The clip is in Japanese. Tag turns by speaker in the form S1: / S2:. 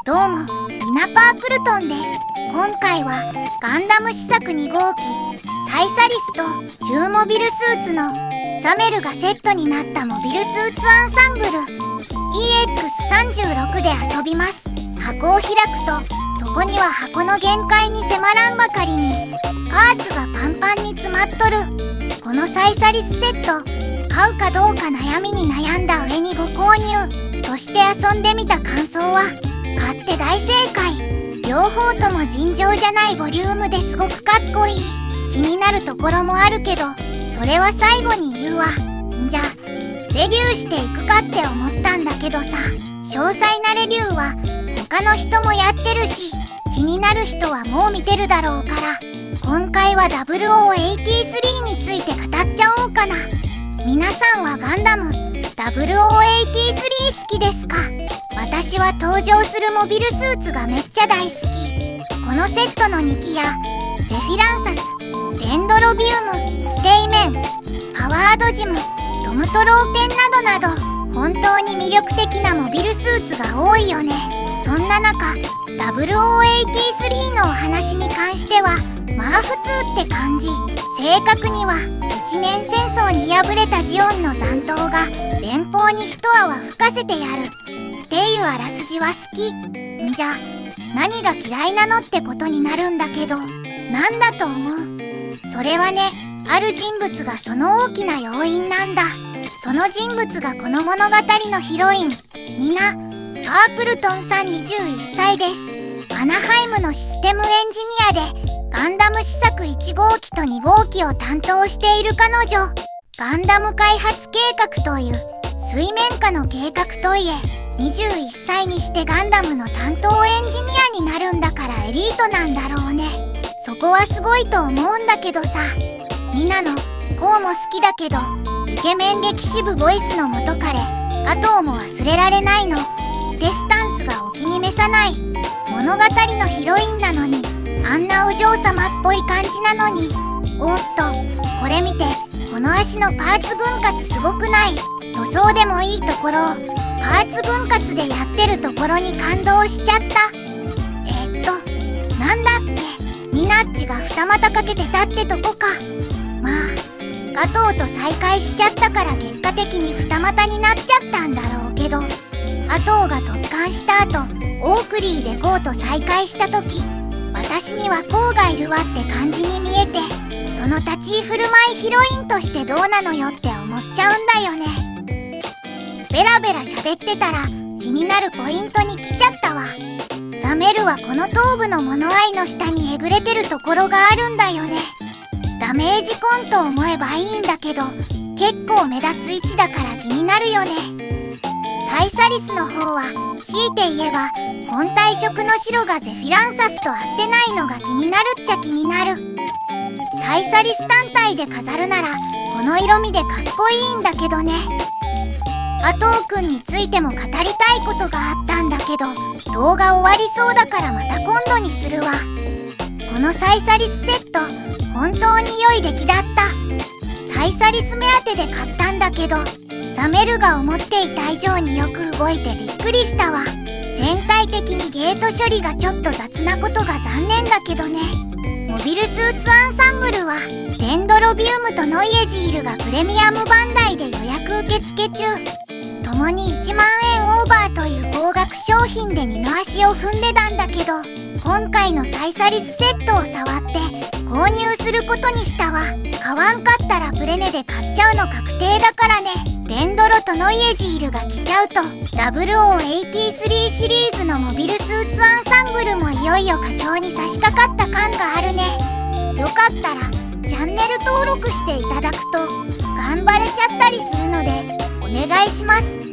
S1: どうも、ミナパークルトンです。今回はガンダム試作2号機サイサリスと中モビルスーツのザメルがセットになったモビルスーツアンサンブル EX36 で遊びます。箱を開くとそこには箱の限界に迫らんばかりにパーツがパンパンに詰まっとる。このサイサリスセット買うかどうか悩みに悩んだ上にご購入。そして遊んでみた感想は買って大正解。両方とも尋常じゃないボリュームですごくかっこいい。気になるところもあるけどそれは最後に言うわ。じゃレビューしていくかって思ったんだけどさ、詳細なレビューは他の人もやってるし気になる人はもう見てるだろうから、今回は0083について語っちゃおうかな。皆さんはガンダム0083好きですか？私は登場するモビルスーツがめっちゃ大好き。このセットの2機やゼフィランサス、デンドロビウム、ステイメン、パワードジム、トムトローペンなどなど本当に魅力的なモビルスーツが多いよね。そんな中0083のお話に関してはまあ普通って感じ。正確には一年戦争に敗れたジオンの残党が連邦に一泡吹かせてやるっていうあらすじは好き。んじゃ何が嫌いなのってことになるんだけど、なんだと思う？それはね、ある人物がその大きな要因なんだ。その人物がこの物語のヒロインミナ・パークルトンさん21歳です。アナハイムのシステムエンジニアでガンダム試作1号機と2号機を担当している彼女。ガンダム開発計画という水面下の計画といえ21歳にしてガンダムの担当エンジニアになるんだからエリートなんだろうね。そこはすごいと思うんだけどさ、ミナのこうも好きだけどイケメン激渋ボイスの元彼ガトーも忘れられないのってスタンスがお気に召さない。物語のヒロインなのにあんなお嬢様っぽい感じなのに、おっとこれ見て、この足のパーツ分割すごくない？塗装でもいいところをパーツ分割でやってるところに感動しちゃった。なんだっけ、ミナッチが二股かけてたってとこか。まあガトーと再会しちゃったから結果的に二股になっちゃったんだろうけど、ガトーが突貫した後オークリーでゴーと再会した時、私にはこうがいるわって感じに見えて、その立ち居振る舞いヒロインとしてどうなのよって思っちゃうんだよね。ベラベラ喋ってたら気になるポイントに来ちゃったわ。ザメルはこの頭部の物合いの下にえぐれてるところがあるんだよね。ダメージコンと思えばいいんだけど結構目立つ位置だから気になるよね。サイサリスの方は強いて言えば本体色の白がゼフィランサスと合ってないのが気になるっちゃ気になる。サイサリス単体で飾るならこの色味でかっこいいんだけどね。ガトーくんについても語りたいことがあったんだけど動画終わりそうだからまた今度にするわ。このサイサリスセット本当に良い出来だった。サイサリス目当てで買ったんだけどザメルが思っていた以上によく動いてびっくりしたわ。全体的にゲート処理がちょっと雑なことが残念だけどね。モビルスーツアンサンブルはデンドロビウムとノイエジールがプレミアムバンダイで予約受付中。ともに1万円オーバーという高額商品で二の足を踏んでたんだけど、今回のサイサリスセットを触って購入することにしたわ。買わんかったらプレネで買っちゃうの確定だからね。デンドロとノイエジールが来ちゃうと0083シリーズのモビルスーツアンサンブルもいよいよ佳境に差し掛かった感があるね。よかったらチャンネル登録していただくと頑張れちゃったりするのでお願いします。